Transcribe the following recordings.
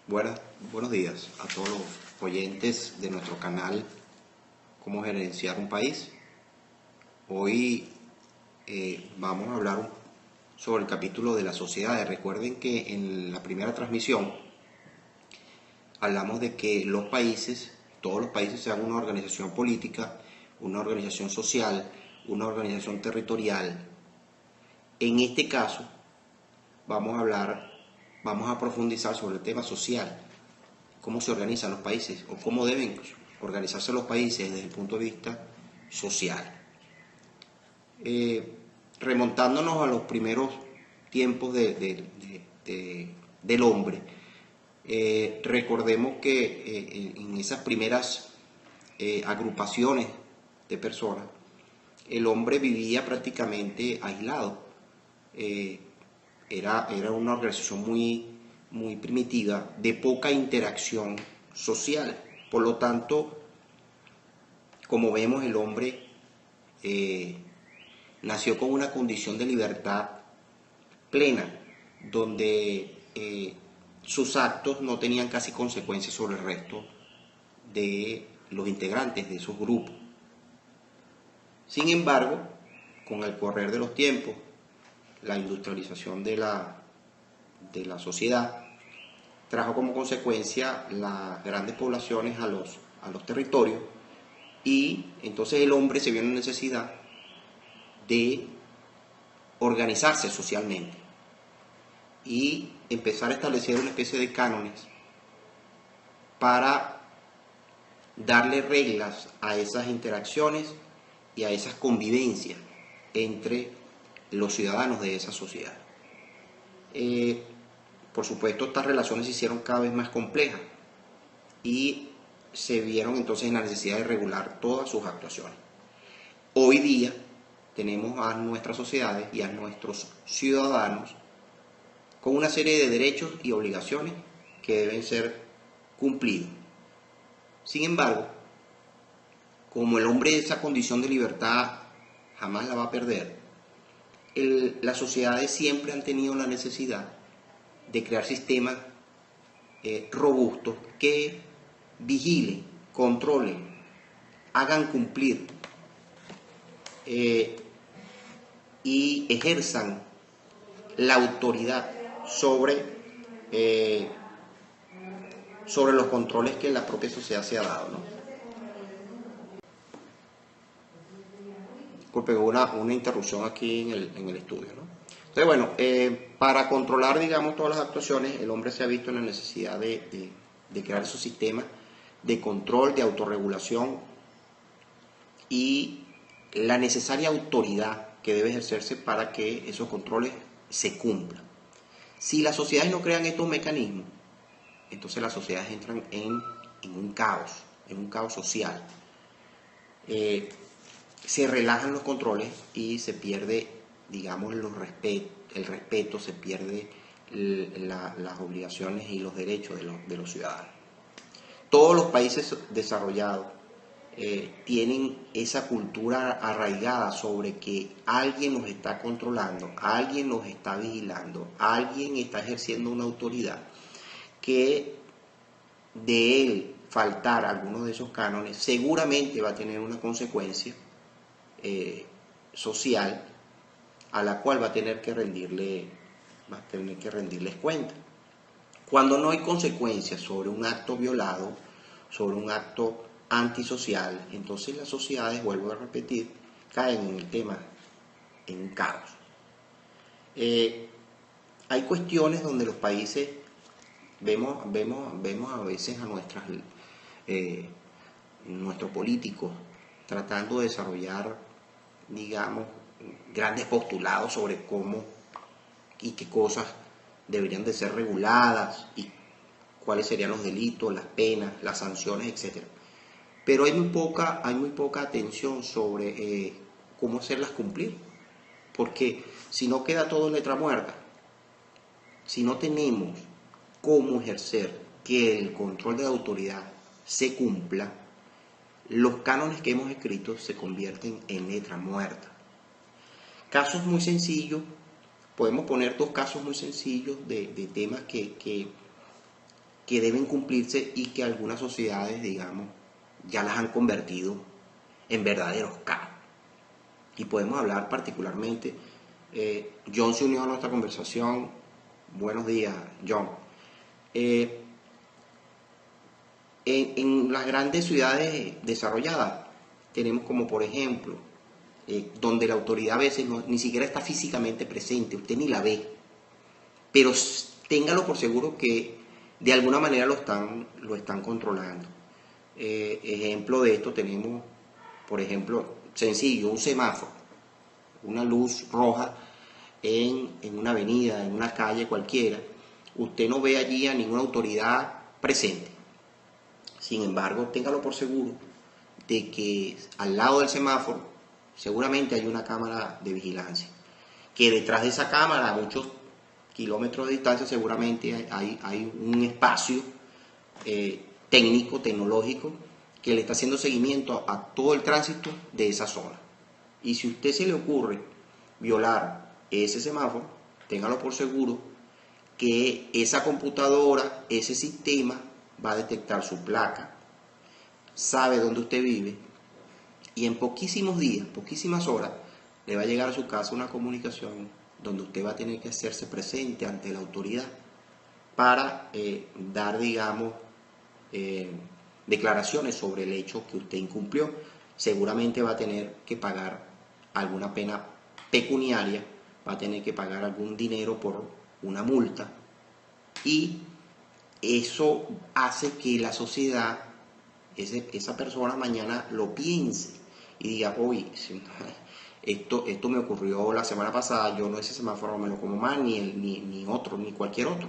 Buenas, buenos días a todos los oyentes de nuestro canal Cómo gerenciar un país. Hoy vamos a hablar sobre el capítulo de las sociedades. Recuerden que en la primera transmisión hablamos de que los países, todos los países sean una organización política, una organización social, una organización territorial. En este caso vamos a profundizar sobre el tema social, cómo se organizan los países o cómo deben organizarse los países desde el punto de vista social. Remontándonos a los primeros tiempos del hombre, recordemos que en esas primeras agrupaciones de personas, el hombre vivía prácticamente aislado. Era una organización muy primitiva, de poca interacción social. Por lo tanto, como vemos, el hombre nació con una condición de libertad plena, donde sus actos no tenían casi consecuencias sobre el resto de los integrantes de esos grupos. Sin embargo, con el correr de los tiempos, la industrialización de la sociedad trajo como consecuencia las grandes poblaciones a los territorios, y entonces el hombre se vio en la necesidad de organizarse socialmente y empezar a establecer una especie de cánones para darle reglas a esas interacciones y a esas convivencias entre los ciudadanos de esa sociedad. Por supuesto, estas relaciones se hicieron cada vez más complejas y se vieron entonces en la necesidad de regular todas sus actuaciones. Hoy día tenemos a nuestras sociedades y a nuestros ciudadanos con una serie de derechos y obligaciones que deben ser cumplidos. Sin embargo, como el hombre esa condición de libertad jamás la va a perder, las sociedades siempre han tenido la necesidad de crear sistemas robustos que vigilen, controlen, hagan cumplir y ejerzan la autoridad sobre los controles que la propia sociedad se ha dado, ¿no? Disculpe, hubo una interrupción aquí en el estudio, ¿no? Entonces, bueno, para controlar, digamos, todas las actuaciones, el hombre se ha visto en la necesidad de crear esos sistemas de control, de autorregulación y la necesaria autoridad que debe ejercerse para que esos controles se cumplan. Si las sociedades no crean estos mecanismos, entonces las sociedades entran en un caos social. Se relajan los controles y se pierde, digamos, el respeto, se pierde las obligaciones y los derechos de los ciudadanos. Todos los países desarrollados tienen esa cultura arraigada sobre que alguien nos está controlando, alguien nos está vigilando, alguien está ejerciendo una autoridad, que de él faltar alguno de esos cánones seguramente va a tener una consecuencia social a la cual va a tener que rendirles cuenta. Cuando no hay consecuencias sobre un acto violado, sobre un acto antisocial, entonces las sociedades, vuelvo a repetir, caen en un caos. Hay cuestiones donde los países vemos a veces a nuestros políticos tratando de desarrollar, digamos, grandes postulados sobre cómo y qué cosas deberían de ser reguladas y cuáles serían los delitos, las penas, las sanciones, etc. Pero hay muy poca atención sobre cómo hacerlas cumplir, porque si no queda todo en letra muerta, si no tenemos cómo ejercer que el control de la autoridad se cumpla, los cánones que hemos escrito se convierten en letra muerta. Casos muy sencillos, podemos poner dos casos muy sencillos de temas que que deben cumplirse y que algunas sociedades, digamos, ya las han convertido en verdaderos caos. Y podemos hablar particularmente, John se unió a nuestra conversación. Buenos días, John. En las grandes ciudades desarrolladas tenemos como por ejemplo, donde la autoridad a veces ni siquiera está físicamente presente, usted ni la ve, pero téngalo por seguro que de alguna manera lo están controlando. Ejemplo de esto tenemos, por ejemplo, sencillo, un semáforo, una luz roja en una avenida, en una calle cualquiera. Usted no ve allí a ninguna autoridad presente. Sin embargo, téngalo por seguro de que al lado del semáforo seguramente hay una cámara de vigilancia, que detrás de esa cámara, a muchos kilómetros de distancia, seguramente hay un espacio técnico, tecnológico, que le está haciendo seguimiento a todo el tránsito de esa zona. Y si a usted se le ocurre violar ese semáforo, téngalo por seguro que esa computadora, ese sistema, va a detectar su placa, sabe dónde usted vive, y en poquísimos días, poquísimas horas, le va a llegar a su casa una comunicación donde usted va a tener que hacerse presente ante la autoridad para dar, digamos, declaraciones sobre el hecho que usted incumplió. Seguramente va a tener que pagar alguna pena pecuniaria, va a tener que pagar algún dinero por una multa, y eso hace que la sociedad, esa persona mañana lo piense y diga, oye, esto me ocurrió la semana pasada, yo no ese semáforo me lo como más, ni otro, ni cualquier otro.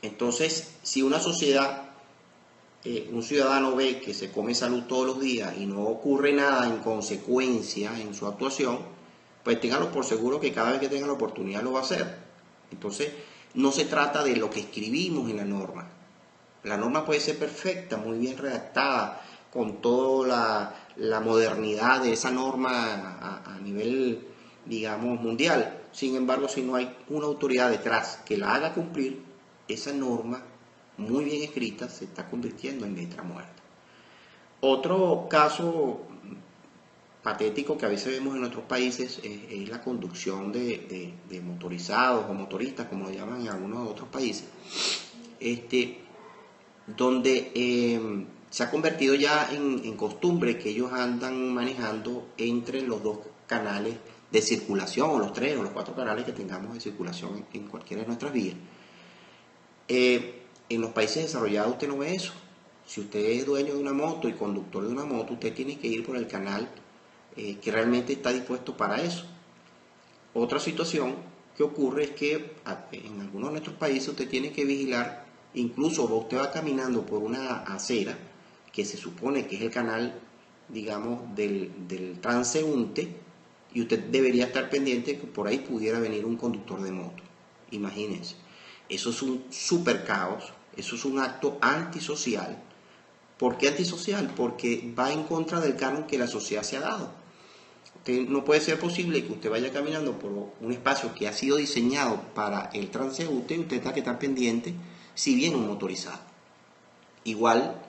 Entonces, si una sociedad, un ciudadano ve que se come salud todos los días y no ocurre nada en consecuencia en su actuación, pues ténganlo por seguro que cada vez que tenga la oportunidad lo va a hacer. Entonces, no se trata de lo que escribimos en la norma. La norma puede ser perfecta, muy bien redactada, con toda la modernidad de esa norma a nivel, digamos, mundial. Sin embargo, si no hay una autoridad detrás que la haga cumplir, esa norma, muy bien escrita, se está convirtiendo en letra muerta. Otro caso patético que a veces vemos en otros países es la conducción de motorizados o motoristas, como lo llaman en algunos otros países, donde se ha convertido ya en costumbre que ellos andan manejando entre los dos canales de circulación, o los 3 o los 4 canales que tengamos de circulación en cualquiera de nuestras vías. En los países desarrollados usted no ve eso. Si usted es dueño de una moto y conductor de una moto, usted tiene que ir por el canal que realmente está dispuesto para eso. Otra situación que ocurre es que en algunos de nuestros países usted tiene que vigilar, incluso usted va caminando por una acera que se supone que es el canal, digamos, del transeúnte, y usted debería estar pendiente que por ahí pudiera venir un conductor de moto. Imagínense, eso es un super caos, eso es un acto antisocial. ¿Por qué antisocial? Porque va en contra del canon que la sociedad se ha dado. No puede ser posible que usted vaya caminando por un espacio que ha sido diseñado para el transeúnte y usted tenga que estar pendiente si viene un motorizado. Igual,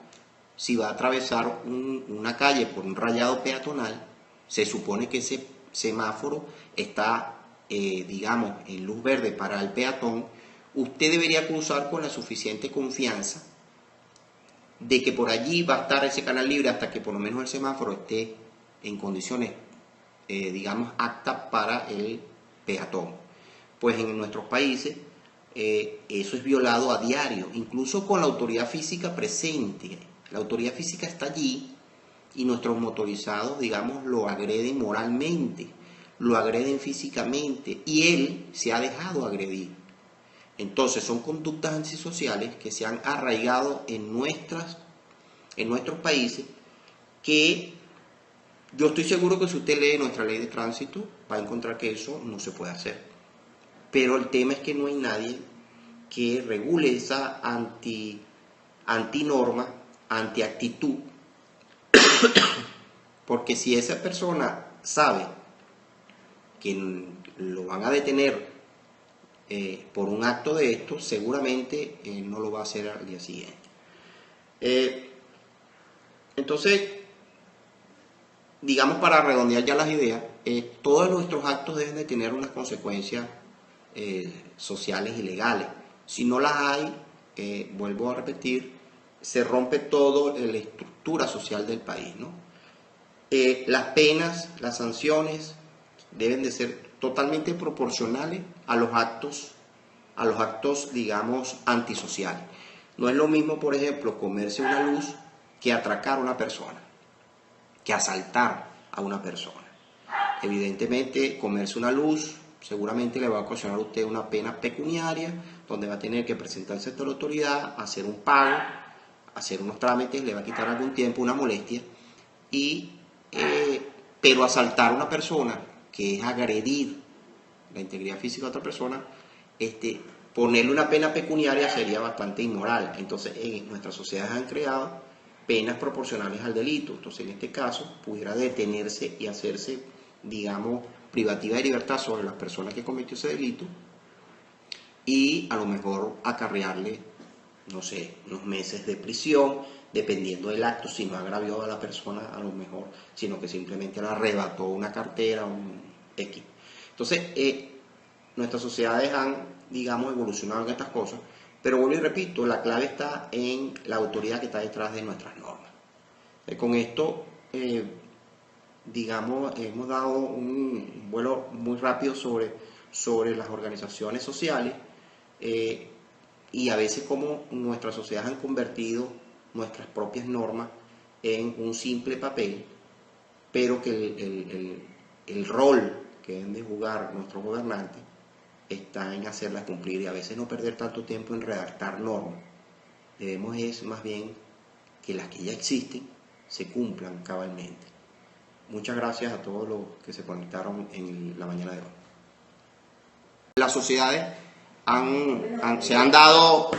si va a atravesar una calle por un rayado peatonal, se supone que ese semáforo está, digamos, en luz verde para el peatón. Usted debería cruzar con la suficiente confianza de que por allí va a estar ese canal libre hasta que por lo menos el semáforo esté en condiciones, digamos, aptas para el peatón. Pues en nuestros países eso es violado a diario, incluso con la autoridad física presente. La autoridad física está allí y nuestros motorizados, digamos, lo agreden moralmente, lo agreden físicamente, y él se ha dejado agredir. Entonces son conductas antisociales que se han arraigado en nuestros países, que yo estoy seguro que si usted lee nuestra ley de tránsito va a encontrar que eso no se puede hacer. Pero el tema es que no hay nadie que regule esa antinorma, antiactitud, porque si esa persona sabe que lo van a detener por un acto de esto, seguramente no lo va a hacer al día siguiente. Entonces, digamos, para redondear ya las ideas, todos nuestros actos deben de tener unas consecuencias sociales y legales. Si no las hay, vuelvo a repetir, se rompe toda la estructura social del país, ¿no? Las penas, las sanciones deben de ser totalmente proporcionales a los actos, digamos, antisociales. No es lo mismo, por ejemplo, comerse una luz que atracar a una persona, que asaltar a una persona. Evidentemente, comerse una luz seguramente le va a ocasionar a usted una pena pecuniaria, donde va a tener que presentarse ante la autoridad, hacer un pago, hacer unos trámites, le va a quitar algún tiempo, una molestia, pero asaltar a una persona, que es agredir la integridad física de otra persona, ponerle una pena pecuniaria sería bastante inmoral. Entonces, en nuestras sociedades han creado penas proporcionales al delito. Entonces, en este caso, pudiera detenerse y hacerse, digamos, privativa de libertad sobre la persona que cometió ese delito y a lo mejor acarrearle, no sé, unos meses de prisión, dependiendo del acto, si no agravió a la persona a lo mejor, sino que simplemente le arrebató una cartera, un X. Entonces, nuestras sociedades han, digamos, evolucionado en estas cosas, pero vuelvo y repito, la clave está en la autoridad que está detrás de nuestras normas. Con esto, digamos, hemos dado un vuelo muy rápido sobre las organizaciones sociales y a veces como nuestras sociedades han convertido nuestras propias normas en un simple papel, pero que el rol que deben de jugar nuestros gobernantes está en hacerlas cumplir y a veces no perder tanto tiempo en redactar normas. Debemos es más bien que las que ya existen se cumplan cabalmente. Muchas gracias a todos los que se conectaron en la mañana de hoy. Las sociedades se han dado